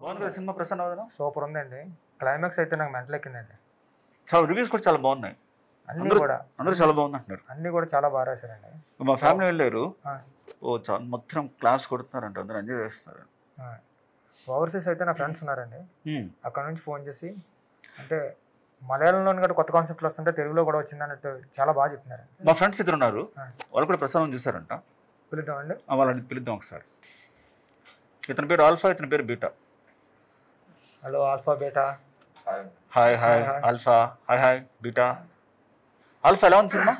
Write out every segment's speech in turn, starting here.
బాగుంది కదా సినిమా ప్రసన్న వదనం? సూపర్ ఉందండి. క్లైమాక్స్ అయితే నాకు మెంటల్ ఎక్కిందండి. చాలా రివ్యూస్ కూడా చాలా బాగున్నాయి. అందరూ చాలా బాగుంది అంటున్నారు. అన్ని కూడా చాలా బాగా రాశారండి. మా ఫ్యామిలీ వెళ్ళారు. మొత్తం క్లాస్ కొడుతున్నారంట, అందరూ ఎంజాయ్ చేస్తారు. ఓవర్సీస్ అయితే నా ఫ్రెండ్స్ ఉన్నారండి, అక్కడ నుంచి ఫోన్ చేసి అంటే మలయాళంలో కూడా కొత్త కాన్సెప్ట్లు వస్తుంటే తెలుగులో కూడా వచ్చింది అన్నట్టు చాలా బాగా చెప్తున్నారు. మా ఫ్రెండ్స్ ఇద్దరు ఉన్నారు, వాళ్ళు కూడా ప్రసారం చూసారంట. పిలుద్దామండి, వాళ్ళని పిలుద్దాం ఒకసారి. ఇతని పేరు ఆల్ఫా, ఇతని పేరు beta. Hello alpha beta. Hi hi alpha. Hi hi beta. Alpha ఎలా ఉంది సినిమా?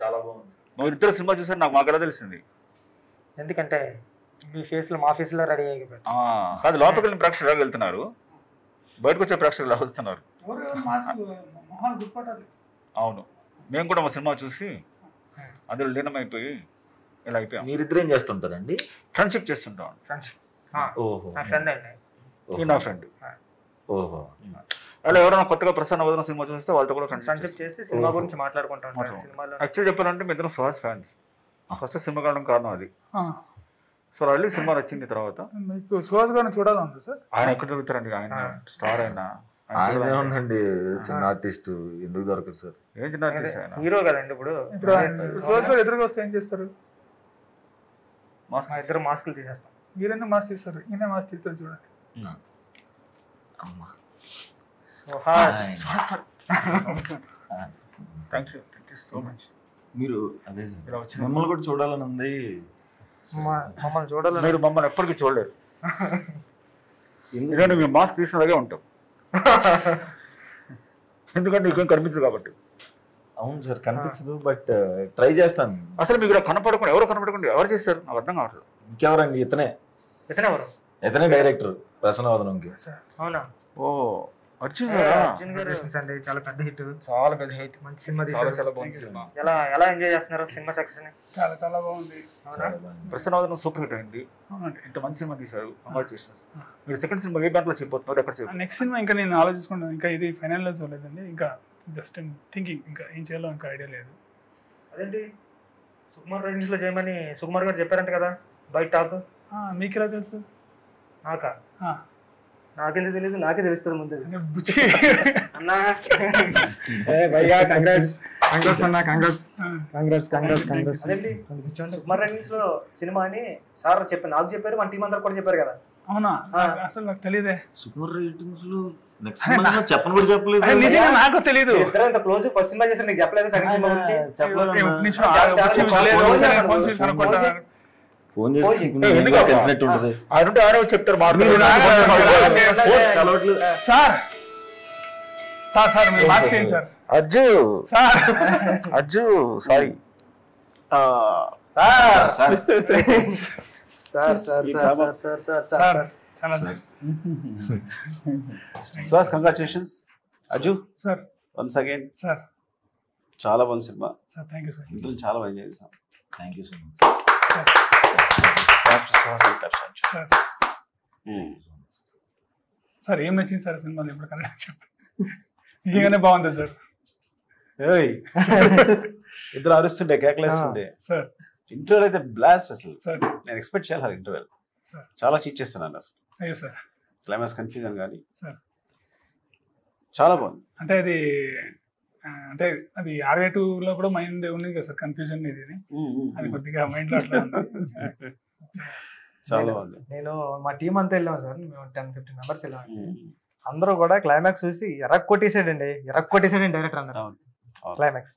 చాలా బాగుంది. నువ్వు ఇద్దరు సినిమా చూసారు, మాకు ఎలా తెలిసింది? ఎందుకంటే మీ ఫేస్లో మా ఫేస్లో రెడీ అయిపోయి కాదు, లోపలికి వెళ్ళిన ప్రేక్షకులు ఎలా వెళ్తున్నారు, బయటకు వచ్చే ప్రేక్షకులు ఎలా వస్తున్నారు? అవును, మేము కూడా మా సినిమా చూసి అందులో లీనమైపోయి ఇలా అయిపోయాం. మీరిద్దరు ఏం చేస్తుంటారండి? ఫ్రెండ్షిప్ చేస్తుంటాం. ఓహో, నా ఫ్రెండ్ అండి. నా ఫ్రెండ్. ఓహో, అలా ఎవరైనా కొత్తగా ప్రసన్న వదన సినిమా చూస్తే వాళ్ళతో కూడా ఫ్రెండ్షిప్ చేసి సినిమా గురించి మాట్లాడుకుంటాం. యాక్చువల్ చెప్పాలంటే మీ ఇద్దరం సుహాస్ ఫ్యాన్స్. ఫస్ట్ సినిమా కావడం కారణం అది. సో వెళ్ళి సినిమా వచ్చింది తర్వాత మీకు సుహాస్ గారిని చూడాలండి సార్. ఆయన ఎక్కడ దొరుకుతారండి? ఆయన స్టార్. ఆయన ఉందండి, చిన్న ఆర్టిస్ట్, ఎందుకు దొరకదు సార్? ఏం చిన్న ఆర్టిస్ట్ ఆయన, హీరో కదండి. ఇప్పుడు సుహాస్ గారు ఎదురుగా వస్తే ఏం చేస్తారు? ఇద్దరు మాస్కులు తీసేస్తాం. మీరెందుకు మాస్క్ తీస్తారు? ఈయన మాస్క్ తీస్తారు చూడండి. Thank you so much. మీరు అదే సార్, మిమ్మల్ని కూడా చూడాలని ఉంది. మమ్మల్ని చూడాలి. మీరు మమ్మల్ని ఎప్పటికీ చూడలేరు, ఎందుకంటే మేము మాస్క్ తీసినలాగే ఉంటాం. ఎందుకంటే నీకేం కనిపించదు కాబట్టి. అవును సార్, కనిపించదు, బట్ ట్రై చేస్తాను. అసలు మీకు కనపడకుండా ఎవరు చేశారు నాకు అర్థం కావట్లేదు. ఇంకెవరండి? ఇతనే డైరెక్టర్ ప్రసన్న వదనంకి. అవునా? ఓ అర్జున్ గారు అండి, చాలా పెద్ద హిట్. మంచి సినిమా చాలా బాగుంది సినిమా. ఎలా ఎంజాయ్ చేస్తున్నారు సినిమా సక్సెస్ ని? చాలా బాగుంది. ప్రసన్న వదనం సూపర్ హిట్ అయింది. ఇంత మంచి సినిమా తీశారు, కంగ్రాచులేషన్స్. మీరు సెకండ్ సినిమా ఏ బ్యాంక్ లో చెప్పబోతున్నారు, ఎక్కడ చెప్పారు? నెక్స్ట్ సినిమా ఇంకా నేను ఆలోచించుకుంటాను. ఇంకా ఇది ఫైనల్ లో చూడలేదండి, ఇంకా జస్ట్ థింకింగ్, ఇంకా ఏం చేయాలో ఇంకా ఐడియా లేదు. అదేంటి సుకుమార్ రైటింగ్స్ లో చేయమని సుకుమార్ గారు చెప్పారంట కదా బయట టాక్. మీకు ఎలా తెలుసు? నాకెందుకు తెలియదు, నాకే తెలుస్తుంది ముందు. సుకుమార్ రైటింగ్స్ లో సినిమా అని సార్ చెప్పారు, నాకు చెప్పారు, మన టీం అందరు కూడా చెప్పారు కదా. అవునా? అసలు నాకు తెలియదే. సుకుమార్ రైటింగ్స్ లో చెప్పను కూడా చెప్పలేదు. నిజంగా నాకు తెలియదు. ఇంత క్లోజ్ ఫస్ట్ సినిమా చేశారు, నీకు చెప్పలేదు సెకండ్ సినిమా గురించి? ఫోన్ చేసి తెలిసినట్టు ఉంటుంది. చెప్తారు సార్ మీరు మాస్క్ చేయండి sir. Ajju sorry Suhas, congratulations. Ajju sir, once again sir, చాలా బాగుంది cinema sir. Thank you sir. ఇద్దరు చాలా బాగా ఎంజాయ్ చేసాం. Thank you so much sir. ఏం నచ్చింది సార్ సినిమాలో ఇప్పుడు కన్నా చెప్పండి. నిజంగానే బాగుంది సార్. ఇద్దరు అరుస్తుండే, కేకలేస్తుండే. సార్ ఇంటర్వెల్ అయితే బ్లాస్ట్. అసలు సార్ నేను ఎక్స్పెక్ట్ చేయాలి ఇంటర్వెల్. సార్ చాలా చీట్ చేస్తున్నాను అసలు. అయ్యో సార్, క్లైమాక్స్ కన్ఫ్యూజన్ కానీ సార్ చాలా బాగుంది. అంటే అది R2 కూడా మైండ్ ఉంది కదా సార్, కన్ఫ్యూజన్ ఇది. అది కొద్దిగా మైండ్ లో అట్లా ఉంది. చాలా బాగుంది. నేను మా టీం అంతా వెళ్ళాము సార్, మేము 10-15 మెంబర్స్ వెళ్ళాము. అందరూ కూడా క్లైమాక్స్ చూసి ఎరక్కొట్టేసాడండి డైరెక్టర్ అందరూ. క్లైమాక్స్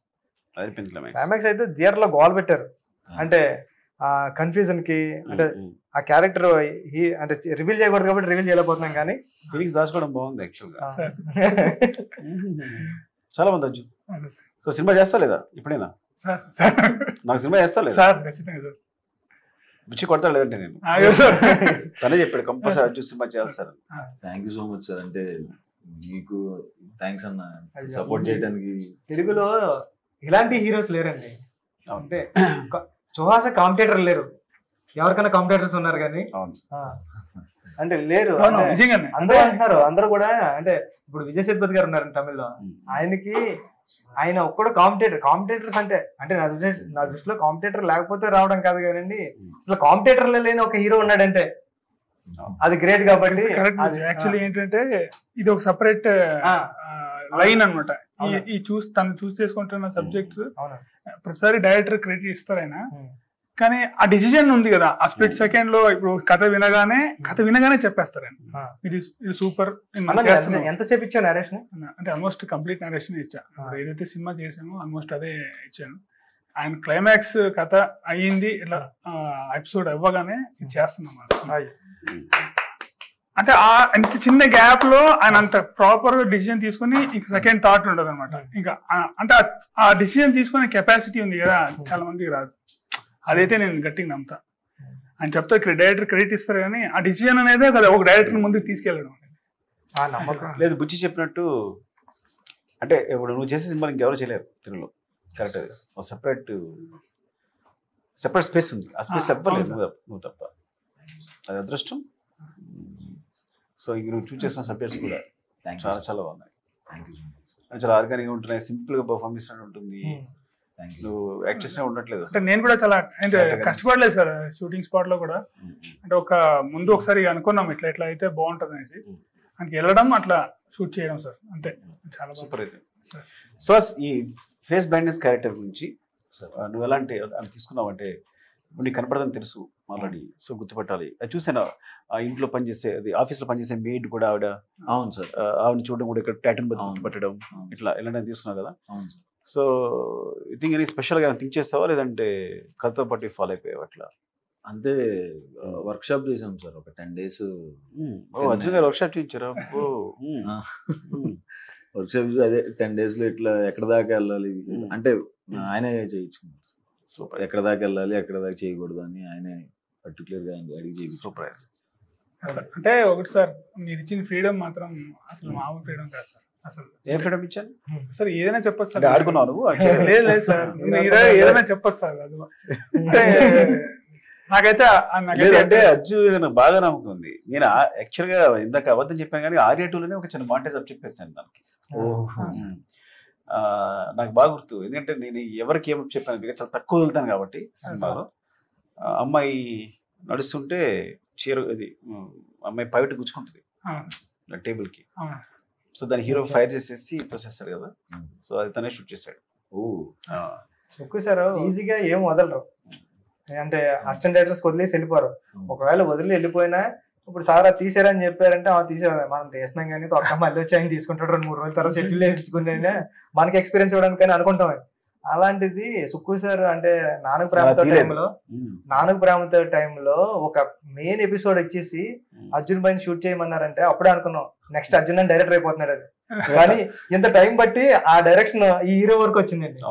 అయితే థియేటర్ లో గోల్ పెట్టారు. అంటే ఆ కన్ఫ్యూజన్ కి, అంటే ఆ క్యారెక్టర్ అంటే రివీల్ చేయకూడదు కాబట్టి రివీల్ చేయలేకపోతున్నాం, కానీ ఫీలింగ్స్ దాచుకోవడం బాగుంది యాక్చువల్ గా. చాలా బాగుంది అజ్జు. సో సినిమా చేస్తా లేదా ఇప్పుడైనా? నాకు సినిమా చేస్తా లేదా? బుచ్చి కొడతా లేదంటే నేను తనే చెప్పాడు కంపల్సరీ అజ్జు సినిమా చేస్తారు. Thank you so much sir. అంటే మీకు థ్యాంక్స్ అన్న, సపోర్ట్ చేయడానికి. తెలుగులో ఇలాంటి హీరోస్ లేరండి. అంటే సుహాస కాంపిటేటర్ లేరు, ఎవరికైనా కాంపిటేటర్స్ ఉన్నారు కానీ అంటే లేరు. అందరూ అంటున్నారు, అందరూ కూడా. అంటే ఇప్పుడు విజయ్ సేతుపతి గారు ఉన్నారు తమిళ్లో, ఆయన ఒక్కడు కాంపిటేటర్స్ అంటే నా దృష్టిలో కాంపిటేటర్ లేకపోతే రావడం కాదు కానండి, అసలు కాంపిటేటర్లో లేని ఒక హీరో ఉన్నాడంటే అది గ్రేట్ కాబట్టి. కరెక్ట్. యాక్చువల్లీ ఏంటంటే ఇది ఒక సపరేట్ లైన్ అనమాట. ఈ తను చూస్ చేసుకుంటున్న సబ్జెక్ట్స్ ప్రతిసారి డైరెక్టర్ క్రెడిట్ ఇస్తారు ఆయన, కానీ ఆ డిసిజన్ ఉంది కదా ఆ స్ప్లిట్ సెకండ్ లో. ఇప్పుడు కథ వినగానే చెప్పేస్తారు ఆయన, ఇది సూపర్. ఎంతసేపు ఇచ్చా నరేషన్? అంటే ఆల్మోస్ట్ కంప్లీట్ నరేషన్ ఇచ్చా. ఏదైతే సినిమా చేసామో ఆల్మోస్ట్ అదే ఇచ్చాను. ఆయన క్లైమాక్స్ కథ అయ్యింది ఇట్లా ఎపిసోడ్ అవ్వగానే ఇది చేస్తున్నాం. అంటే అంత చిన్న గ్యాప్ లో ఆయన అంత ప్రాపర్ గా డిసిజన్ తీసుకుని ఇంకా సెకండ్ థాట్ ఉండదు అనమాట. ఇంకా అంటే ఆ డిసిజన్ తీసుకునే కెపాసిటీ ఉంది కదా చాలా మందికి రాదు. అదైతే నేను గట్టిగా నమ్ముతా. ఆయన చెప్తా ఇక్కడ డైరెక్టర్ క్రెడిట్ ఇస్తారు, కానీ ఆ డిసిజన్ అనేది కదా ఒక డైరెక్టర్ ముందుకు తీసుకెళ్ళడం లేదు. బుచ్చి చెప్పినట్టు అంటే ఇప్పుడు నువ్వు చేసే సినిమా ఇంకెవరు చేయలేరు తెలుగులో. కరెక్ట్. అది సెపరేట్ స్పేస్ ఉంది. ఆ స్పేస్ ఎవ్వలేదు నువ్వు తప్ప. అది అదృష్టం. సో ఇంక నువ్వు చూస్ చేసిన సబ్జెక్ట్స్ కూడా చాలా చాలా బాగున్నాయి. చాలా ఆర్గానిక్గా ఉంటున్నాయి. సింపుల్గా పర్ఫార్మ్ చేసినట్టు ఉంటుంది. నువ్వు యాక్ట్ చేసినా ఉండట్లేదు. అంటే నేను కూడా చాలా కష్టపడలేదు సార్ షూటింగ్ స్పాట్ లో కూడా. అంటే ముందు ఒకసారి అనుకున్నాం ఇట్లా అయితే బాగుంటుంది అనేసి, మనకి వెళ్ళడం అట్లా షూట్ చేయడం సార్, అంతే. చాలా సూపర్ అయితే. సో ఈ ఫేస్ బ్లైండ్నెస్ క్యారెక్టర్ గురించి నువ్వు ఎలాంటి తీసుకున్నావు అంటే నీకు కనపడదని తెలుసు ఆల్రెడీ, సో గుర్తుపట్టాలి. అది చూసాను ఆ ఇంట్లో పనిచేసే, అది ఆఫీస్లో పనిచేసే మెయిడ్ కూడా ఆవిడ. అవును సార్. ఆవిడని చూడడం కూడా ఇక్కడ ప్యాటర్న్ గుర్తుపట్టడం ఇట్లా ఎలాంటి తీసుకున్నావు కదా. సో ఐ థింక్ ఎనీ స్పెషల్గా థింక్ చేస్తావా లేదంటే కథతో పాటు ఫాలో అయిపోయావు అట్లా? అంతే. వర్క్ షాప్ చేసాం సార్ ఒక 10 days. అర్జున్ గారు వర్క్ షాప్ చేయించారా? వర్క్ షాప్ అదే 10 days లో ఇట్లా ఎక్కడ దాకా వెళ్ళాలి అంటే ఆయనే చేయించుకున్నారు. సూపర్. ఎక్కడ దాకా వెళ్ళాలి ఎక్కడ దాకా చేయకూడదు అని ఆయనే పర్టికులర్ గా అడిగి చేయించు. సూపర్. అంటే ఒకటి సార్, మీరు ఇచ్చిన ఫ్రీడమ్ మాత్రం అసలు మామూలు ఫ్రీడమ్ కాదు సార్. అసలు ఏం ఫ్రీడమ్ ఇచ్చాను సార్? ఏదైనా చెప్పచ్చు సార్. ఆడుకున్నావు నువ్వు? లేదు సార్, ఏదైనా చెప్పచ్చు సార్. అది నాకైతే అంటే అర్జున్ నాకు బాగా నమ్మకం ఉంది. నేను యాక్చువల్ గా ఇందాక అబద్ధం చెప్పాను, కానీ ఆర్యా 2లోనే ఒక చిన్న మాంటేజ్ అప్ చెప్పేసాను దానికి. నాకు బాగా గుర్తు, ఎందుకంటే నేను ఎవరికి ఏమో చెప్పాను చాలా తక్కువ వదులుతాను కాబట్టి సినిమాలో. అమ్మాయి నడుస్తుంటే చీర అది అమ్మాయి పైట గుచ్చుకుంటుంది టేబుల్ కి. సో దాని హీరో ఫైర్ చేసేసి తోసేస్తాడు కదా. సో అది తనే షూట్ చేశాడు. సార్ ఈజీగా ఏం వదలరు, అంటే అసిస్టెంట్ డైరెక్టర్స్ వదిలేసి వెళ్ళిపోరు. ఒకవేళ వదిలి వెళ్ళిపోయినా ఇప్పుడు సార్ అది తీసారని చెప్పారంటే తీసారు, మనం తీసినాం కానీ తొక్క మళ్ళీ వచ్చి ఆయన తీసుకుంటాడు 2-3 రోజుల తర్వాత షెడ్యూల్ వేసుకునే మనకి ఎక్స్పీరియన్స్ ఇవ్వడానికి కానీ అనుకుంటాం. అలాంటిది సుక్కు సార్ అంటే నాన్నకు ప్రేమతో టైంలో ఒక మెయిన్ ఎపిసోడ్ వచ్చేసి అర్జున్ పైన షూట్ చేయమన్నారంటే అప్పుడే అనుకున్నాం నెక్స్ట్ అర్జున్ అని డైరెక్టర్ అయిపోతున్నాడు అది. కానీ ఇంత టైం బట్టి ఆ డైరెక్షన్ ఈ హీరో వరకు వచ్చిందండి.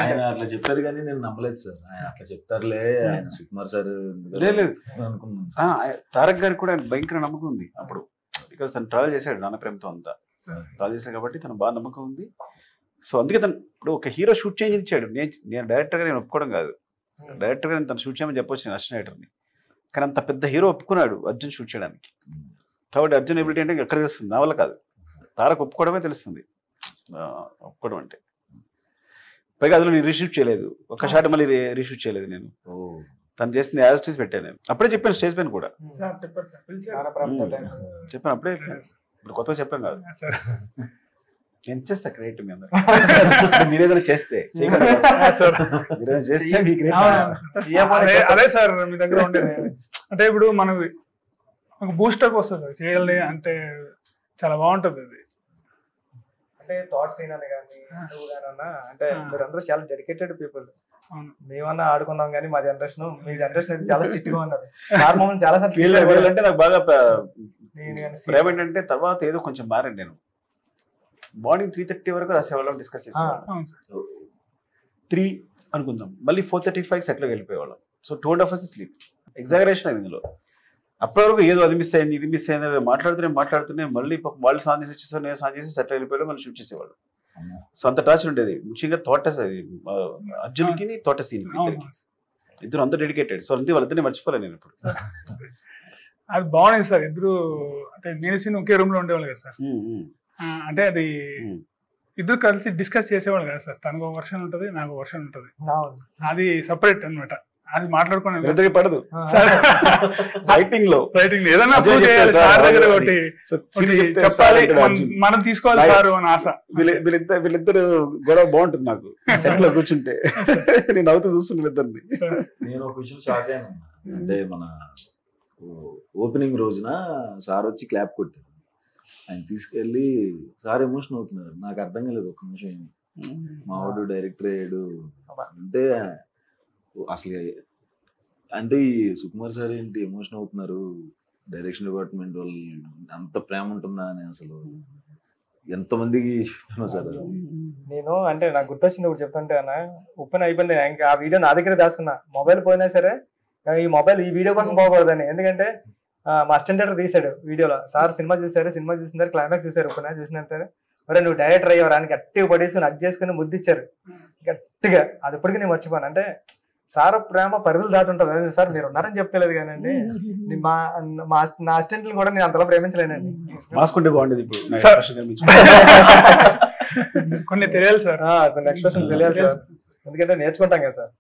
ఆయన అట్లా చెప్పారు కానీ నేను నమ్మలేదు సార్. ఆయన అట్లా చెప్తారులే ఆయన సుకుమార్ సార్ అనుకున్నాను. తారక్ గారికి కూడా భయంకర నమ్మకం ఉంది అప్పుడు, బికాస్ తను ట్రావెల్ చేశాడు నాన్న ప్రేమతో అంతా ట్రావెల్ చేశాడు కాబట్టి తను బాగా నమ్మకం ఉంది. సో అందుకే తను ఇప్పుడు ఒక హీరో షూట్ చేంజ్ ఇచ్చాడు. నేను డైరెక్టర్గా నేను ఒప్పుకోవడం కాదు, డైరెక్టర్గా నేను తను షూట్ చేయమని చెప్పొచ్చు నేను అసిస్టెంట్ డైరెక్టర్ని. కానీ అంత పెద్ద హీరో ఒప్పుకున్నాడు అర్జున్ షూట్ చేయడానికి. కాబట్టి అర్జున్ ఎబిలిటీ అంటే ఎక్కడ తెలుస్తుంది, నా వల్ల కాదు, తారక్ ఒప్పుకోవడమే తెలుస్తుంది ఒప్పుకోవడం అంటే. పైగా అందులో నేను రీషూట్ చేయలేదు, ఒక షాట్ మళ్ళీ రీషూట్ చేయలేదు నేను. తను చేసింది యాజ్ స్టేజ్ పెట్టాను నేను. అప్పుడే చెప్పాను స్టేజ్ పైన కూడా చెప్పాను, అప్పుడే ఇప్పుడు కొత్తగా చెప్పాను కాదు. నేను చేస్తా క్రియేట్ మీ అందరూ మీరేదైనా చేస్తే అదే సార్ మీ దగ్గర ఉండేది. అంటే ఇప్పుడు మనకు ఒక బూస్టప్ వస్తుంది సార్ చేయాలి అంటే చాలా బాగుంటుంది అది. అంటే థాట్స్ అయినా కానీ అంటే మీరందరూ చాలా డెడికేటెడ్ పీపుల్. మేమన్నా ఆడుకున్నాం కానీ మా జనరేషన్ మీ జనరేషన్ అయితే చాలా స్ట్రిక్ట్ గా ఉన్నారు. చాలా సార్లు అంటే నాకు బాగా ప్రేమ ఏంటంటే తర్వాత ఏదో కొంచెం మారండి. నేను మార్నింగ్ 3:30 వరకు రాసేవాళ్ళం, డిస్కస్ చేసేవాళ్ళం. 3 అనుకుందాం, మళ్ళీ 4:35 సెటిల్కి వెళ్ళిపోయేవాళ్ళం. So 2.5 hours sleep. ఎగ్జాగరేషన్ అయింది ఇందులో. అప్పటి వరకు ఏదో అది మిస్ అయింది ఇది మిస్ అయింది మాట్లాడుతూనే మళ్ళీ వాళ్ళు సాన్ చేసి వచ్చేసారు, నేను సాన్ చేసి సెటిల్ వెళ్ళిపోయాడు, మళ్ళీ షూట్ చేసేవాళ్ళు. సో అంత టార్చర్ ఉండేది. ముఖ్యంగా తోటస్ అది అర్జున్కి తోట సీన్ ఇద్దరు అంత డెడికేటెడ్. సో అంతే వాళ్ళిద్దరిని మర్చిపోలేను నేను ఇప్పుడు. అది బాగుంది సార్. ఇద్దరు అంటే నేను సీన్ ఒకే రూమ్ లో ఉండేవాళ్ళు కదా సార్. అంటే అది ఇద్దరు కలిసి డిస్కస్ చేసేవాళ్ళు కదా సార్. తనకు ఒక వర్షన్ ఉంటుంది, నాకు వర్షన్ ఉంటుంది. అది సపరేట్ అనమాట. అది మాట్లాడుకున్నాను వీళ్ళిద్దరికి పడదు సార్ రైటింగ్ లో రైటింగ్ ఏదైనా అజయ్ prove చేయాలి చెప్తారు సార్ సార్ దగ్గర అది. ఒకటి సో సీన్ ఒకటి చెప్తే చెప్పాలి సార్ అంటాడు అర్జున్. మనం తీసుకోవాలి Right. సార్ అని ఆశ. వీళ్ళిద్దరు గొడవ బాగుంటుంది నాకు సెట్ లో కూర్చుంటే నేను అవుతూ చూస్తున్నా వీళ్ళిద్దరిని. నేను ఒక విషయం షాక్ అయ్యాను. అంటే మన ఓపెనింగ్ రోజున సార్ వచ్చి క్లాప్ కొట్టారు. ఆయన తీసుకెళ్ళి సార్ ఎమోషన్ అవుతున్నారు. నాకు అర్థం కాలేదు ఒక నిమిషం ఏమి. మా వాడు డైరెక్టర్ అయ్యాడు అంటే అసలు అంటే ఈ సుకుమార్ సార్ ఏంటి ఎమోషన్ అవుతున్నారు, డైరెక్షన్ డిపార్ట్మెంట్ వాళ్ళు అంత ప్రేమ ఉంటుందా అని అసలు ఎంతమందికి చెప్తున్నా సార్. నేను అంటే నాకు గుర్తొచ్చింది ఒకటి చెప్తుంటే అన్న, ఓపెన్ అయిపోయింది ఇంకా ఆ వీడియో నా దగ్గర దాచుకున్నా. మొబైల్ పోయినా సరే ఈ మొబైల్ ఈ వీడియో కోసం పోకూడదని, ఎందుకంటే మా అసిస్టెంట్ డైరెక్టర్ తీసాడు వీడియోలో. సార్ సినిమా చూసారు, సినిమా చూసిన తర్వాత క్లైమాక్స్ చూసారు, ఓపెన్ చూసినంత మరి నువ్వు డైరెక్టర్ అయ్యావు అని గట్టిగా పడేసుకుని హగ్ చేసుకుని ముద్దిచ్చారు గట్టిగా. అది ఇప్పటికీ నేను మర్చిపోను. అంటే సార్ ప్రేమ పరిధులు దాటి ఉంటుంది. అదే సార్ మీరు ఉన్నారని చెప్పలేదు కానండి, నా అసిస్టెంట్ని కూడా నేను అంతలా ప్రేమించలేనండి. మాస్కుంటే బాగుండేది ఇప్పుడు నా సార్. expression కనిపించింది. కొన్ని తెలియాలి సార్. కొన్ని ఎక్స్ప్రెషన్స్ తెలియాలి సార్, ఎందుకంటే నేర్చుకుంటాం కదా సార్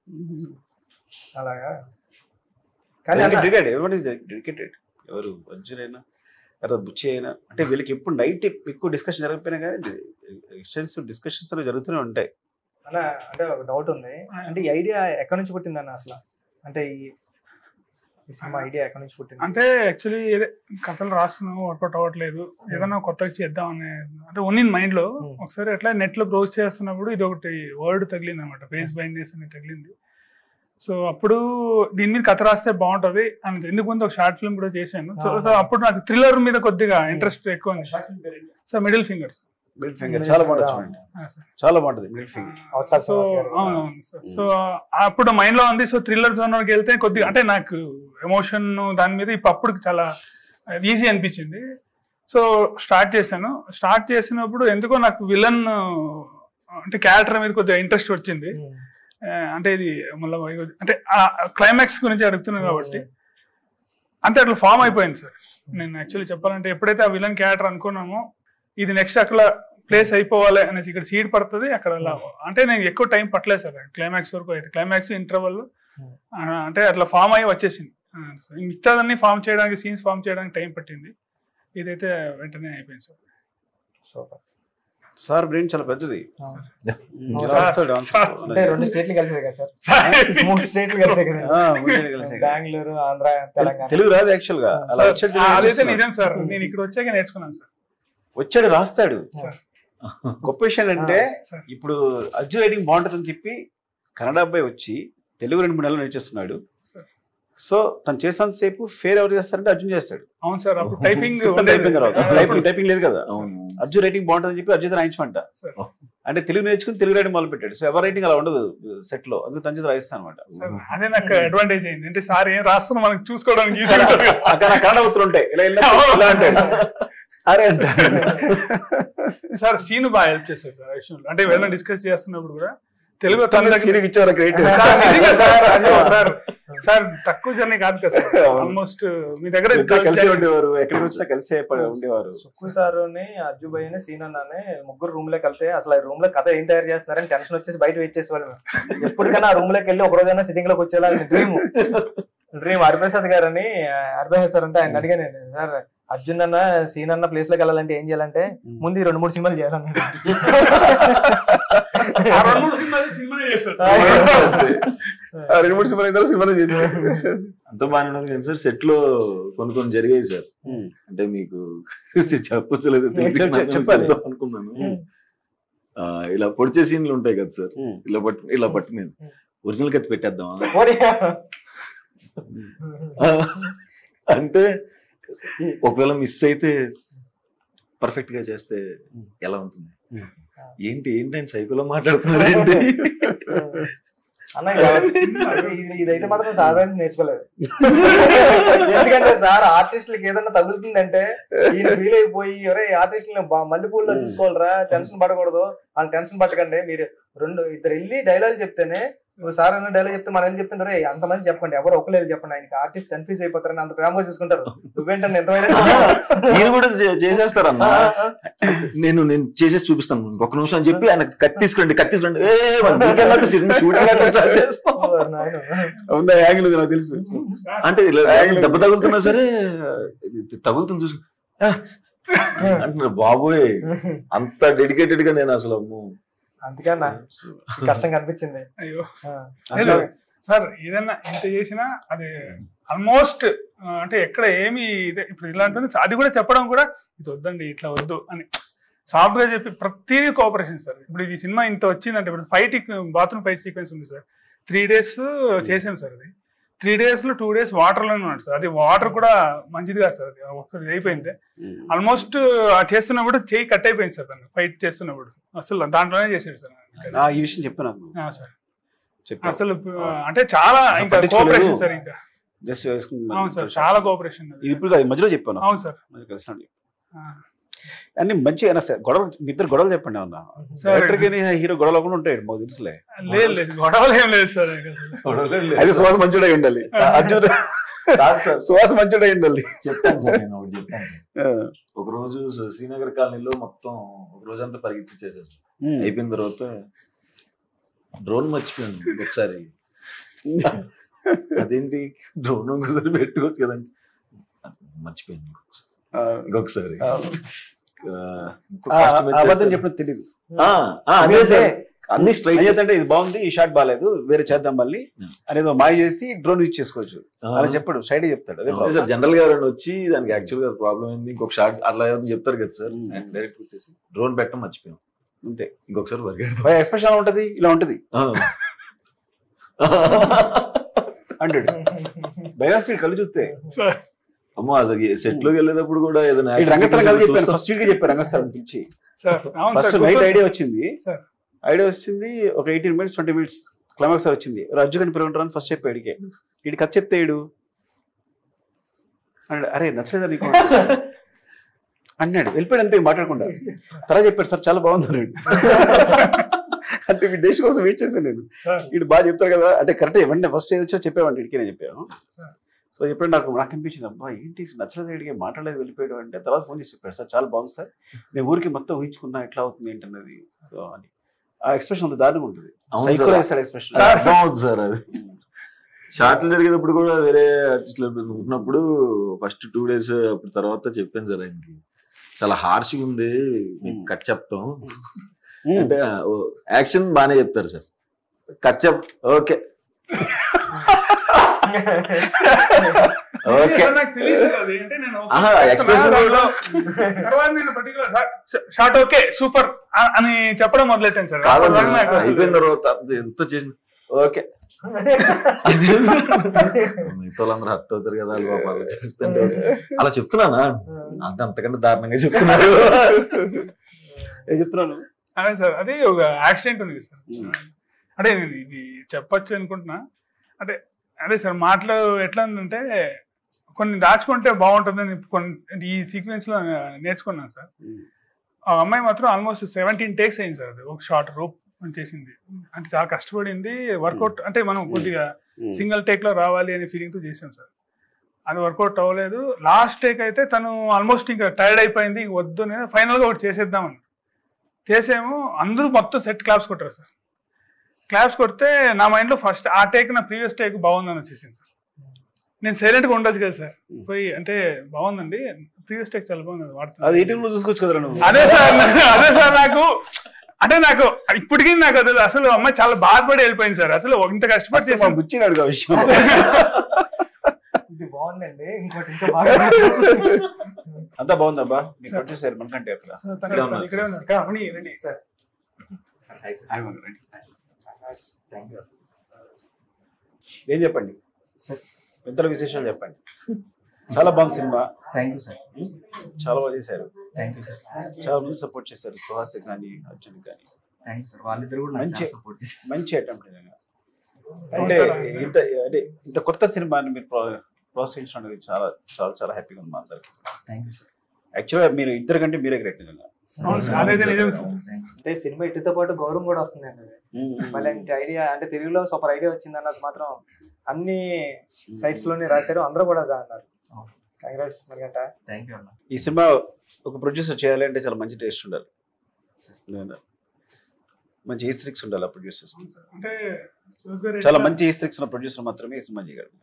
అలాగా. కానీ ఎవరి డెడికేటెడ్, ఎవరు అర్జున్ అయినా తర్వాత బుచ్చి అయినా, అంటే వీళ్ళకి ఎప్పుడు నైట్ ఎక్కువ డిస్కషన్ జరగకపోయినా కానీ డిస్కషన్స్ జరుగుతూనే ఉంటాయి. అలా అంటే ఒక డౌట్ ఉంది, అంటే ఈ ఐడియా ఎక్కడి నుంచి పుట్టిందన్న అసలు? అంటే ఈ సినిమా ఐడియా ఎక్కడి నుంచి పుట్టింది? అంటే యాక్చువల్లీ ఏదే కథలు రాస్తున్నావు వర్కౌట్ అవ్వట్లేదు, ఏదైనా కొత్తగా చేద్దాం అనే అంటే ఉన్నింది మైండ్ లో. ఒకసారి ఎట్లా నెట్ లో బ్రౌజ్ చేస్తున్నప్పుడు ఇది ఒకటి వర్డ్ తగిలింది అనమాట, ఫేస్ బ్లైండ్నెస్ అనేది తగిలింది. సో అప్పుడు దీని మీద కథ రాస్తే బాగుంటది అని ఎందుకు ముందు ఒక షార్ట్ ఫిల్మ్ కూడా చేశాను. సో అప్పుడు నాకు థ్రిల్లర్ మీద కొద్దిగా ఇంట్రెస్ట్ ఎక్కువ ఉంది. సో మిడిల్ ఫింగర్స్ చాలా బాగుంటుంది చూడండి, చాలా బాగుంటుంది మిడిల్ ఫింగర్. సో అవునవును సార్. సో అప్పుడు మైండ్ లో ఉంది. సో థ్రిల్లర్ జోన్కి వెళ్తే కొద్దిగా అంటే నాకు ఎమోషన్ దాని మీద అప్పుడు చాలా ఈజీ అనిపించింది. సో స్టార్ట్ చేశాను. స్టార్ట్ చేసినప్పుడు ఎందుకో నాకు విలన్ అంటే క్యారెక్టర్ మీద కొద్దిగా ఇంట్రెస్ట్ వచ్చింది. అంటే ఇది మళ్ళీ అంటే క్లైమాక్స్ గురించి అడుగుతున్నాను కాబట్టి అంతే అట్లా ఫామ్ అయిపోయింది సార్. నేను యాక్చువల్లీ చెప్పాలంటే ఎప్పుడైతే ఆ విలన్ క్యారెక్టర్ అనుకున్నామో ఇది నెక్స్ట్ అక్కడ ప్లేస్ అయిపోవాలి అనేసి ఇక్కడ సీడ్ పడుతుంది అక్కడ అంటే నేను ఎక్కువ టైం పట్టలేదు సార్ క్లైమాక్స్ వరకు. అయితే క్లైమాక్స్ ఇంటర్వల్ అంటే అట్లా ఫామ్ అయ్యి వచ్చేసింది. మిగతాదన్నీ ఫామ్ చేయడానికి, సీన్స్ ఫామ్ చేయడానికి టైం పట్టింది. ఇదైతే వెంటనే అయిపోయింది సార్. సూపర్. సార్ బ్రెయిన్ చాలా పెద్దది. అంటే 2 స్టేట్లు కలిసాయి కదా సార్, 3 స్టేట్లు కలిసాయి కదా, బెంగళూరు, ఆంధ్ర, తెలంగాణ. తెలుగు రాదు యాక్చువల్ గా. అలా అదైతే నిజం సార్, నేను ఇక్కడ వచ్చాక నేర్చుకున్నాను సార్. వచ్చాడు రాస్తాడు. గొప్ప విషయం అంటే ఇప్పుడు అర్జున్ రైటింగ్ బాగుంటుందని చెప్పి కన్నడ అబ్బాయి వచ్చి తెలుగు 2-3 నెలలు నేర్చేస్తున్నాడు. సో తను చేసినంత సేపు ఫేర్ ఎవరు చేస్తారంటే అర్జున్ చేస్తాడు. అవును సార్. అప్పుడు టైపింగ్ టైపింగ్ లేదు కదా. అర్జున్ రైటింగ్ బాగుంటుందని చెప్పి అర్జున్ రాయించమంట. అంటే తెలుగు నేర్చుకుని తెలుగు రైటింగ్ మొదలు పెట్టాడు. సో ఎవరి రైటింగ్ అలా ఉండదు సెట్ లో, అందుకు తన చేత రాయిస్తాను అనమాట. అదే నాకు అడ్వాంటేజ్ అయింది. అంటే సార్ ఏం రాస్తున్నా మనకి చూసుకోవడానికి కన్నడ ఉత్తరం ఉంటాయి, ఇలా అంటాడు అరే అంట సార్. సీన్ బాగా హెల్ప్ చేస్తారు సార్ విషయంలో. అంటే ఏమైనా డిస్కస్ చేస్తున్నప్పుడు కూడా తెలుగు సార్ తక్కువ జర్నీ కాదు కదా సార్. ఆల్మోస్ట్ మీ దగ్గర కలిసి ఉండేవారు, ఎక్కడికి వచ్చినా కలిసి ఉండేవారు. సుక్కు సార్ అజ్జు భయ్ సీన్ అన్నానే ముగ్గురు రూమ్ లోకి వెళ్తే అసలు రూమ్ లో కథ ఏం తయారు చేస్తున్నారని టెన్షన్ వచ్చేసి బయట వెయిట్ చేసేవాళ్ళు. ఎప్పటికైనా ఆ రూమ్ లోకి వెళ్ళి ఒక రోజైనా సిట్టింగ్ లోకి వచ్చేలా డ్రీమ్ హరిప్రసాద్ గారు అని. హరిప్రసాద్ సార్ అంటే ఆయన అడిగాను, సార్ అర్జున్ అన్న సీన్ అన్న ప్లేస్ లోకి వెళ్ళాలంటే ఏం చేయాలంటే ముందు 2-3 సినిమాలు చేయాలన్నాడు. 2-3 సినిమాలు చేశారు. అంత బాగానే ఉన్నది కానీ సార్ సెట్ లో కొన్ని జరిగాయి సార్. అంటే మీకు చెప్పలేదు అనుకున్నాను. ఇలా పొడిచే సీన్లు ఉంటాయి కదా సార్, ఇలా పట్టుకునేది ఒరిజినల్ కత్తి పెట్టేద్దాం అంటే ఒకవేళ మిస్ అయితే పర్ఫెక్ట్ గా చేస్తే ఎలా ఉంటుంది? ఏంటి ఆయన సైకోలో మాట్లాడుతున్నారు ఏంటి అన్న? ఇదైతే మాత్రం సాధారణ నేర్చుకోలేదు. ఎందుకంటే సార్ ఆర్టిస్టులకి ఏదన్నా తగులుతుందంటే ఈయన ఫీల్ అయిపోయి ఎవరే ఆర్టిస్టులని మల్లెపూల్లో చూసుకోవాలరా, టెన్షన్ పడకూడదు, వాళ్ళు టెన్షన్ పట్టకండి, మీరు 2-2 వెళ్ళి డైలాగ్ చెప్తేనే సార్ అన్న డైలాగ్ చెప్తే మనం ఏం చెప్తుంటారు, అంతమంది చెప్పండి, ఎవరు ఒకరు చెప్పండి, ఆయనకి ఆర్టిస్ట్ కన్ఫ్యూజ్ అయిపోతారని అంత ప్రేమగా చూసుకుంటారు. నువ్వేంటంటే ఎంతమైనా నేను కూడా చేసేస్తారన్నా. నేను చేసేసి చూపిస్తాను ఇంకొక నిమిషం అని చెప్పి ఆయన కత్తి తీసుకోండి నాకు తెలుసు. అంటే దెబ్బ తగులుతున్నా సరే తగులుతుంది చూసు అంటున్నారు. బాబోయ్ అంత డెడికేటెడ్ గా నేను అసలు అందుకన్నా కష్టం కనిపించింది. అయ్యో సార్, ఏదన్నా ఎంత చేసినా అది ఆల్మోస్ట్ అంటే ఎక్కడ ఏమి ఇప్పుడు ఇలాంటి అది కూడా చెప్పడం కూడా ఇది వద్దండి ఇట్లా వద్దు అని సాఫ్ట్ గా చెప్పి ప్రతిదీ కోఆపరేషన్ సార్. ఇప్పుడు ఈ సినిమా ఇంత వచ్చిందంటే ఇప్పుడు బాత్రూమ్ ఫైట్ సీక్వెన్స్ ఉంది సార్, 3 days చేసాం సార్. అది 3 days లో 2 days వాటర్లోనే ఉన్నాడు సార్. అది వాటర్ కూడా మంచిది కాదు సార్, అది ఒకసారి అయిపోయింది. ఆల్మోస్ట్ చేస్తున్నప్పుడు చేయి కట్ అయిపోయింది సార్, దాన్ని ఫైట్ చేస్తున్నప్పుడు అసలు దాంట్లోనే చేసాడు సార్. ఈ విషయం చెప్పాను సార్. అసలు అంటే చాలా ఇంకా కోఆపరేషన్ సార్, ఇంకా జస్ట్ అవును సార్, చాలా కోఆపరేషన్. ఇప్పుడు మధ్యలో చెప్పాను. అవును సార్, కలిసి అన్ని మంచిగా సార్. గొడవ ఇద్దరు గొడవలు చెప్పండి ఏమన్నా. డైరెక్టర్ హీరో గొడవలు కూడా ఉంటాయి మాకు తెలుసులే. లేదు గొడవలు ఏం లేదు సార్. అది సుహాస్ మంచుడై ఉండాలి, అర్జున్ సుహాస్ మంచుడై ఉండాలి. చెప్తాను సార్, నేను ఒకటి చెప్తాను సార్. ఒక రోజు శ్రీనగర్ కాలనీలో మొత్తం ఒక రోజంతా పరిగెత్తించేసారు. అయిపోయిన తర్వాత డ్రోన్ మర్చిపోయాను ఒకసారి. అదేంటి డ్రోన్ ఒకసారి పెట్టుకోవచ్చు కదండి, మర్చిపోయాను ఇంకొకసారి. చెప్పినది తెలియదు అన్ని స్ట్రైట్ అంటే ఇది బాగుంది, ఈ షాట్ బాగాలేదు, వేరే చేద్దాం మళ్ళీ అనేది మాయ చేసి డ్రోన్ యూజ్ చేసుకోవచ్చు అలా చెప్పాడు. స్ట్రైట్ చెప్తాడు. అదే సార్, జనరల్ గా ఎవరైనా వచ్చి దానికి యాక్చువల్ గా ప్రాబ్లం ఏంది ఇంకొక షాట్ అట్లా చెప్తారు కదా సార్. డైరెక్ట్ వచ్చేసి డ్రోన్ పెట్టడం మర్చిపోయాం అంతే. ఇంకొకసారి ఎక్స్ప్రెషన్ ఎలా ఉంటది, ఇలా ఉంటది అంటాడు. బయోస్టీ కళ్ళు చూస్తే అమ్మో అసలు సెట్ లోకి వెళ్ళేటప్పుడు కూడా ఏదైనా ఫస్ట్ వీక్ చెప్పారు రంగస్థలం పిలిచి. ఫస్ట్ నైట్ ఐడియా వచ్చింది, ఒక 18 minutes 20 minutes క్లైమాక్స్ వచ్చింది. రజ్జు గని పిలువంటారని ఫస్ట్ చెప్పాడు. వీడి కథ చెప్తే వీడు అన్నాడు, అరే నచ్చలేదా నీకు అన్నాడు. వెళ్ళిపోయాడు అంతే మాట్లాడకుండా. తర్వాత చెప్పాడు, సార్ చాలా బాగుంది అన్నాడు. అంటే మీ డేష్ కోసం వెయిట్ చేశాను నేను. వీడు బాగా చెప్తారు కదా అంటే కరెక్ట్. వెంటనే ఫస్ట్ ఏదొచ్చో చెప్పామంటే ఇడికి నేను చెప్పాను. సో ఎప్పుడు నాకు అనిపించింది, అబ్బా ఏంటి నచ్చలేదు వీడికి, మాట్లాడలేదు వెళ్ళిపోయాడు అంటే. తర్వాత ఫోన్ చేసి చెప్పాడు, సార్ చాలా బాగుంది సార్, నేను ఊరికి మొత్తం ఊహించుకున్నా ఎట్లా అవుతుంది ఏంటన్నది. సో అని ఆ ఎక్స్ప్రెషన్ అంత దారుణంగా ఉంటుంది. ఎక్స్ప్రెషన్ సార్ అది షార్ట్లు జరిగేటప్పుడు కూడా వేరే ఆర్టిస్టులు ఉన్నప్పుడు ఫస్ట్ 2 days అప్పుడు తర్వాత చెప్పాను సార్ ఆయనకి, చాలా హార్ష్గా ఉంది మీకు కట్ చెప్తాం అంటే. యాక్షన్ బాగానే చెప్తారు సార్, కట్ చెప్ ఓకే షార్ట్ ఓకే సూపర్ అని చెప్పడం మొదలెట్టాను సార్. అయిపోయిన తర్వాత ఎంత చేసిన ఓకే మిగతా వాళ్ళందరూ హర్ట్ అవుతారు కదా అలా చేస్తుంటే అలా చెప్తున్నానా అంత అంతకంటే దారుణంగా చెప్తున్నారు. చెప్తున్నాను అదే సార్, అది ఒక యాక్సిడెంట్ ఉంది సార్. అంటే నేను ఇది చెప్పచ్చు అనుకుంటున్నా. అంటే అదే సార్, మాటలు ఎట్లా ఉందంటే కొన్ని దాచుకుంటే బాగుంటుందని కొన్ని ఈ సీక్వెన్స్ లో నేర్చుకున్నాను సార్. ఆ అమ్మాయి మాత్రం ఆల్మోస్ట్ 17 takes అయింది సార్. అది ఒక షార్ట్ రోప్ చేసింది అంటే చాలా కష్టపడింది. వర్కౌట్ అంటే మనం కొద్దిగా సింగిల్ టేక్ లో రావాలి అనే ఫీలింగ్ తో చేసాం సార్. అది వర్కౌట్ అవ్వలేదు. లాస్ట్ టేక్ అయితే తను ఆల్మోస్ట్ ఇంకా టైర్డ్ అయిపోయింది, ఇంక వద్దు నేను ఫైనల్ గా ఒకటి చేసేద్దామని చేసేమో. అందరూ మొత్తం సెట్ క్లాప్స్ కొట్టారు సార్. క్లాప్స్ కొడితే నా మైండ్ లో ఫస్ట్ ఆ టేక్ నా ప్రీవియస్ టేక్ బాగుందని వచ్చేసింది సార్. నేను సైలెంట్ గా ఉండొచ్చు కదా సార్, పోయి అంటే బాగుందండి ప్రీవియస్ టేక్ చాలా బాగుంది వాడుతుంది చూసుకోవచ్చు కదా. అదే సార్ నాకు ఇప్పటికీ నాకు అది అసలు అమ్మాయి చాలా బాధపడి వెళ్ళిపోయింది సార్. అసలు ఇంత కష్టపడి చేసాను గుచ్చినాడు ఆ విషయం. ఇది బాగుందండి, ఇంకోటి అంతా బాగుందబ్బా. మీకు వచ్చేసారు మనకంటే అక్కడ ఏం చెప్పండి ఇద్దరు విశేషాలు చెప్పండి. చాలా బాగుంది సినిమా. థ్యాంక్ యూ సార్, చాలా బాగా చేశారు. Thank you sir. చాలా మంది సపోర్ట్ చేశారు, సుహాస్ కానీ అర్జున్ కానీ. థ్యాంక్ యూ సార్, వాళ్ళిద్దరు కూడా మంచి అటెంప్ట్. అంటే ఇంత కొత్త సినిమాని మీరు ప్రోత్సహించడం అనేది చాలా చాలా చాలా హ్యాపీగా ఉంది మా అందరికి. Thank you sir. యాక్చువల్గా మీరు ఇద్దరు కంటే మీరే గ్రేట్ నిజంగా. అదైతే నిజం సార్. అంటే సినిమా ఇటుతో పాటు గౌరవం కూడా వస్తుందండి. మళ్ళీ ఐడియా అంటే తెలుగులో సూపర్ ఐడియా వచ్చింది అన్నది మాత్రం అన్ని సైట్స్ లోనే రాశారు, అందరూ కూడా అన్నారు. కంగ్రాట్స్ మరిగంట. ఈ సినిమా ఒక ప్రొడ్యూసర్ చేయాలి అంటే చాలా మంచి టేస్ట్ ఉండాలి, మంచి ఈస్ట్రిక్స్ ఉండాలి ఆ ప్రొడ్యూసర్స్. అంటే సుహాస్ గారు చాలా మంచి ఈస్ట్రిక్స్ ఉన్న ప్రొడ్యూసర్ మాత్రమే ఈ సినిమా చేయగలరు.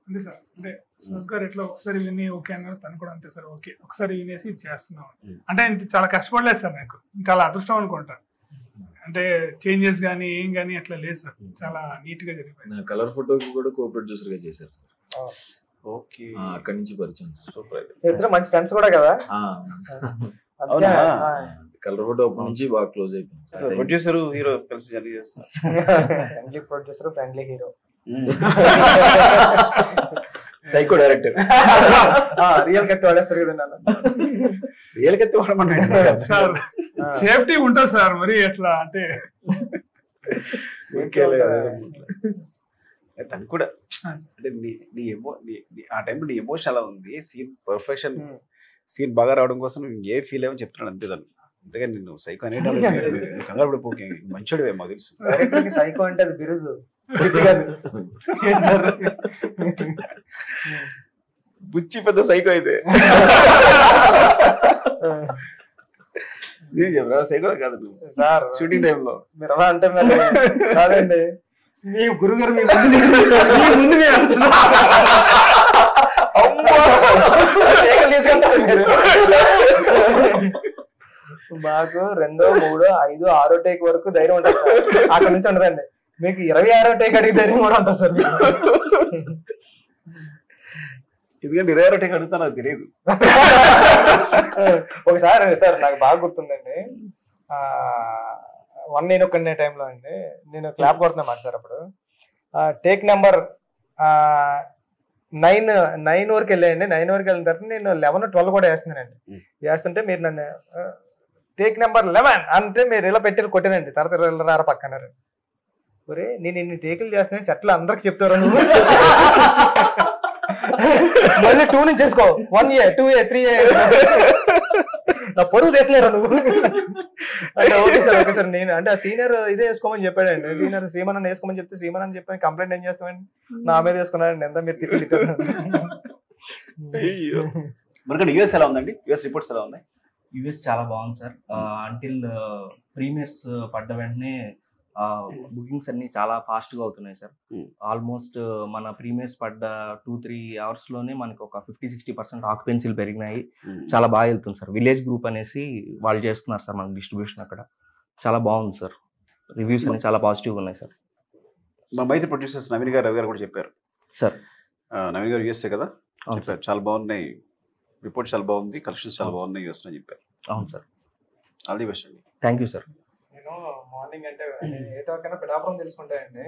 అంతే సార్. అంటే సుహాస్ గారు ఎట్లా ఒకసారి విని ఓకే అన్నారు, తను కూడా అంతే సార్ ఓకే ఒకసారి వినేసి ఇది చేస్తున్నాం. అంటే ఇంత చాలా కష్టపడలేదు సార్, నాకు చాలా అదృష్టం అనుకుంటా. అంటే చేంజెస్ కానీ ఏం కానీ అట్లా లేదు సార్, చాలా నీట్ గా జరిగిపోయింది. కలర్ ఫోటోకి కూడా కో ప్రొడ్యూసర్ గా చేశారు సార్. ఓకే, అక్కడి నుంచి పరిచయం సార్. సూపర్. ఇద్దరు మంచి ఫ్రెండ్స్ కూడా కదా. కలర్ ఫోటో అప్పటి నుంచి బాగా క్లోజ్ అయిపోయింది. ప్రొడ్యూసర్ హీరో కలిసి జర్నీ చేస్తారు. Friendly producer, friendly hero, psycho director. Real కత్తి వాడేస్తారు కదా. రియల్ కత్తి వాడమన్నాడు సార్. సేఫ్టీ ఉంటుంది సార్, మరి ఎట్లా అంటే తను కూడా అంటే ఆ టైంలో నీ ఎమోషన్ అలా ఉంది, సీన్ పర్ఫెక్షన్, సీన్ బాగా రావడం కోసం ఏ ఫీల్ ఏమో చెప్తున్నాడు అంతే. దాన్ని అంతేగాని నేను సైకో అనేటాడు కంగారు పడిపోకే, మంచోడివే మాకు తెలుసు. సైకో అంటే అది బిరుదు, బుచ్చి పెద్ద సైకో అయితే. నేను చెప్పరా సైకో కాదు నువ్వు సార్. షూటింగ్ టైంలో మీరు అలా అంటే మరి కాదండి, మీ గురుగారు మీ ముందు మాకు 2, 3, 5, 6 టేక్ వరకు ధైర్యం ఉంటుంది సార్. అక్కడ నుంచి ఉండదండి, మీకు 26వ టేక్ అడిగి ధైర్యం కూడా ఉంటుంది సార్. ఎందుకంటే 26వ టేక్ అడుగుతా నాకు తెలియదు. ఒకసారి సార్ నాకు బాగా గుర్తుందండి, 1 నేను ఒక్కనే టైంలో అండి, నేను క్లాప్ కొడుతున్నా సార్. అప్పుడు టేక్ నెంబర్ 9 వరకు వెళ్ళాయండి. 9 వరకు వెళ్ళిన తర్వాత నేను 11, 12 కూడా వేస్తున్నానండి. వేస్తుంటే మీరు నన్ను టేక్ నెంబర్ 11 అంటే మీరు ఇలా పెట్టి కొట్టానండి. తర్వాత రారా పక్కన్నారు. ఒరే నేను ఇన్ని టేకులు చేస్తున్నాను సెట్లు అందరికి చెప్తారు నువ్వు, మళ్ళీ 2 నుంచి చేసుకో, 1A 2A 3A నా పొరుగు తెస్తున్నారా నువ్వు అంటే. Okay sir okay sir. నేను అంటే ఆ సీనియర్ ఇదే వేసుకోమని చెప్పాడండి. సీనియర్ శ్రీమన్ వేసుకోమని చెప్తే శ్రీమన్ అని చెప్పాను. కంప్లైంట్ ఏం చేస్తామండి, నా మీద వేసుకున్నాడండి. ఎంత మీరు తిప్పి. మరి యూఎస్ ఎలా ఉందండి? యూఎస్ రిపోర్ట్స్ ఎలా ఉన్నాయి? యూఎస్ చాలా బాగుంది సార్. అంటిల్ ప్రీమియర్స్ పడ్డ వెంటనే బుకింగ్స్ అన్ని చాలా ఫాస్ట్ గా అవుతున్నాయి సార్. ఆల్మోస్ట్ మన ప్రీమియర్స్ పడ్డ 2-3 అవర్స్ లోనే మనకి ఒక 50-60% ఆక్యుపెన్సీలు పెరిగినాయి. చాలా బాగా వెళ్తుంది సార్. విలేజ్ గ్రూప్ అనేసి వాళ్ళు చేస్తున్నారు సార్ మనకి డిస్ట్రిబ్యూషన్. అక్కడ చాలా బాగుంది సార్. రివ్యూస్ అన్ని చాలా పాజిటివ్ ఉన్నాయి సార్. మా మైత్రి ప్రొడ్యూసర్స్ నవీన్ గారు, రవి గారు కూడా చెప్పారు సార్. నవీన్ గారు యూఎస్ఏ కదా చెప్పారు, చాలా బాగున్నాయి రిపోర్ట్స్, చాలా బాగుంది, కలెక్షన్స్ చాలా బాగున్నాయి యూఎస్ అని చెప్పారు. అవును సార్. ఆల్ ది బెస్ట్ అండి. Thank you sir. నేను మార్నింగ్ అంటే 8 వరకైనా పిఠాపురం తెలుసుకుంటానండి.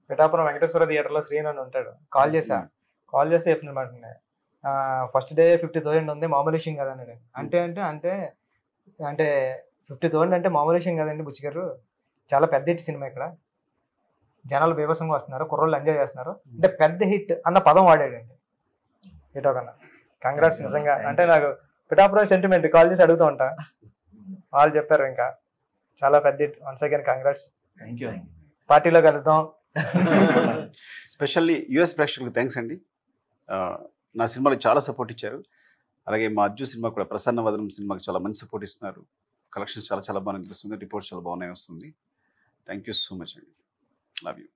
పిఠాపురం వెంకటేశ్వర థియేటర్లో శ్రీనాథ్ ఉంటాడు. కాల్ చేసి చెప్తున్నమాట, ఫస్ట్ డే 50,000 ఉంది, మామూలు విషయం కదండి. అంటే 50,000 అంటే మామూలు విషయం కదండి బుచ్చి గారు, చాలా పెద్ద హిట్ సినిమా, ఇక్కడ జనాలు బీభత్సంగా వస్తున్నారు, కుర్రోళ్ళు ఎంజాయ్ చేస్తున్నారు అంటే పెద్ద హిట్ అన్న పదం వాడాడండి ఏటో కన్నా. కంగ్రాట్స్ నిజంగా. అంటే నాకు పిఠాపురం సెంటిమెంట్ కాల్ చేసి అడుగుతూ ఉంటా, వాళ్ళు చెప్పారు ఇంకా చాలా పెద్ద hit. Once again congrats. Thank you. పార్టీలో కలుద్దాం. స్పెషల్లీ యూఎస్ ప్రేక్షకులకు థ్యాంక్స్ అండి. నా సినిమాకి చాలా సపోర్ట్ ఇచ్చారు. అలాగే మా అర్జు సినిమా కూడా, ప్రసన్న వదనం సినిమాకి చాలా మంచి సపోర్ట్ ఇస్తున్నారు. కలెక్షన్స్ చాలా చాలా బాగా అనిపిస్తుంది, రిపోర్ట్స్ చాలా బాగున్నాయి వస్తుంది. థ్యాంక్ యూ సో మచ్ అండి. Love you.